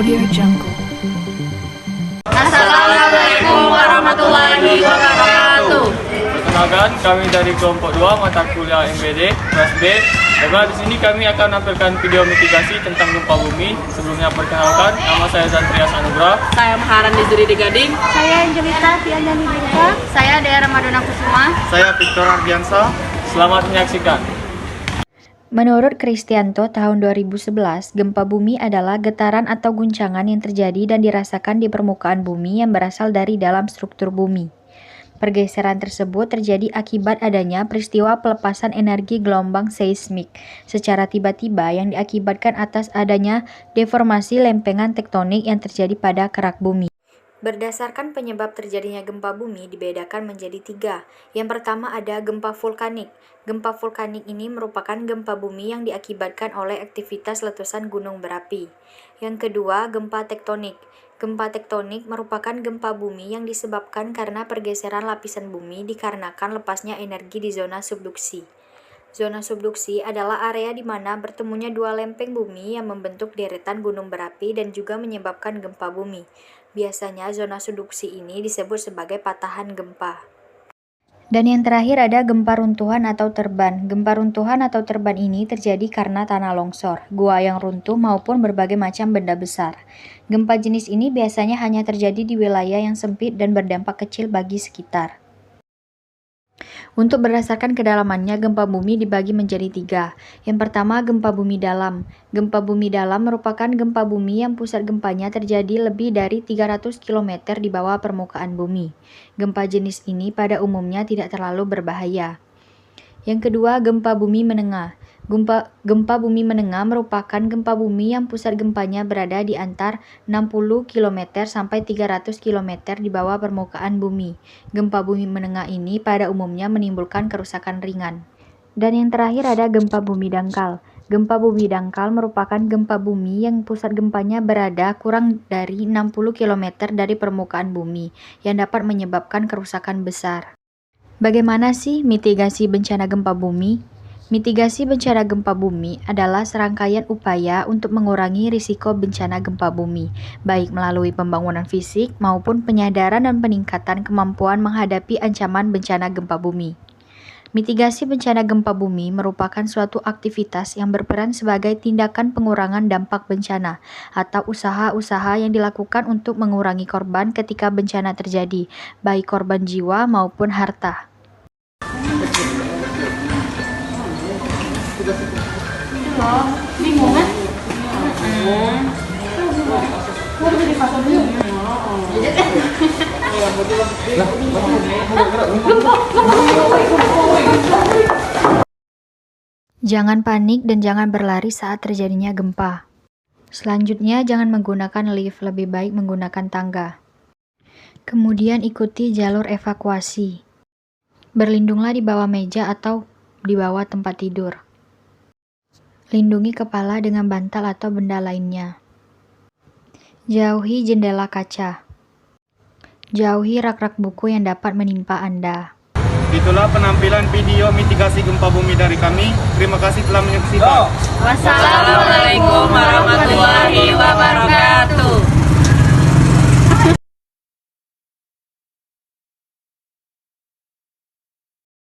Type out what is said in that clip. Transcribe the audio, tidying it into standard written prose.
Audio Jungle. Assalamualaikum warahmatullahi wabarakatuh. Perkenalkan, kami dari kelompok 2 mata kuliah MBD kelas B. Dan di sini kami akan menampilkan video mitigasi tentang gempa bumi. Sebelumnya perkenalkan, nama saya Zantrias Anugrah. Saya Maharan Dizuri di Gading. Saya Angelita Tiandani Dirga. Saya Daerah Madonna Kusuma. Saya Victor Ardiansa. Selamat menyaksikan. Menurut Kristianto tahun 2011, gempa bumi adalah getaran atau guncangan yang terjadi dan dirasakan di permukaan bumi yang berasal dari dalam struktur bumi. Pergeseran tersebut terjadi akibat adanya peristiwa pelepasan energi gelombang seismik secara tiba-tiba yang diakibatkan atas adanya deformasi lempengan tektonik yang terjadi pada kerak bumi. Berdasarkan penyebab terjadinya gempa bumi dibedakan menjadi 3. Yang pertama ada gempa vulkanik. Gempa vulkanik ini merupakan gempa bumi yang diakibatkan oleh aktivitas letusan gunung berapi. Yang kedua, gempa tektonik. Gempa tektonik merupakan gempa bumi yang disebabkan karena pergeseran lapisan bumi dikarenakan lepasnya energi di zona subduksi. Zona subduksi adalah area di mana bertemunya dua lempeng bumi yang membentuk deretan gunung berapi dan juga menyebabkan gempa bumi. Biasanya zona subduksi ini disebut sebagai patahan gempa. Dan yang terakhir ada gempa runtuhan atau terban. Gempa runtuhan atau terban ini terjadi karena tanah longsor, gua yang runtuh maupun berbagai macam benda besar. Gempa jenis ini biasanya hanya terjadi di wilayah yang sempit dan berdampak kecil bagi sekitar. Untuk berdasarkan kedalamannya, gempa bumi dibagi menjadi 3. Yang pertama, gempa bumi dalam. Gempa bumi dalam merupakan gempa bumi yang pusat gempanya terjadi lebih dari 300 km di bawah permukaan bumi. Gempa jenis ini pada umumnya tidak terlalu berbahaya. Yang kedua, gempa bumi menengah. Gempa bumi menengah merupakan gempa bumi yang pusat gempanya berada di antar 60 km sampai 300 km di bawah permukaan bumi. Gempa bumi menengah ini pada umumnya menimbulkan kerusakan ringan. Dan yang terakhir ada gempa bumi dangkal. Gempa bumi dangkal merupakan gempa bumi yang pusat gempanya berada kurang dari 60 km dari permukaan bumi yang dapat menyebabkan kerusakan besar. Bagaimana sih mitigasi bencana gempa bumi? Mitigasi bencana gempa bumi adalah serangkaian upaya untuk mengurangi risiko bencana gempa bumi, baik melalui pembangunan fisik maupun penyadaran dan peningkatan kemampuan menghadapi ancaman bencana gempa bumi. Mitigasi bencana gempa bumi merupakan suatu aktivitas yang berperan sebagai tindakan pengurangan dampak bencana atau usaha-usaha yang dilakukan untuk mengurangi korban ketika bencana terjadi, baik korban jiwa maupun harta. Bingung kan? Jangan panik dan jangan berlari saat terjadinya gempa. Selanjutnya, jangan menggunakan lift, lebih baik menggunakan tangga. Kemudian ikuti jalur evakuasi. Berlindunglah di bawah meja atau di bawah tempat tidur. Lindungi kepala dengan bantal atau benda lainnya. Jauhi jendela kaca. Jauhi rak-rak buku yang dapat menimpa Anda. Itulah penampilan video mitigasi gempa bumi dari kami. Terima kasih telah menyaksikan. Wassalamualaikum warahmatullahi wabarakatuh.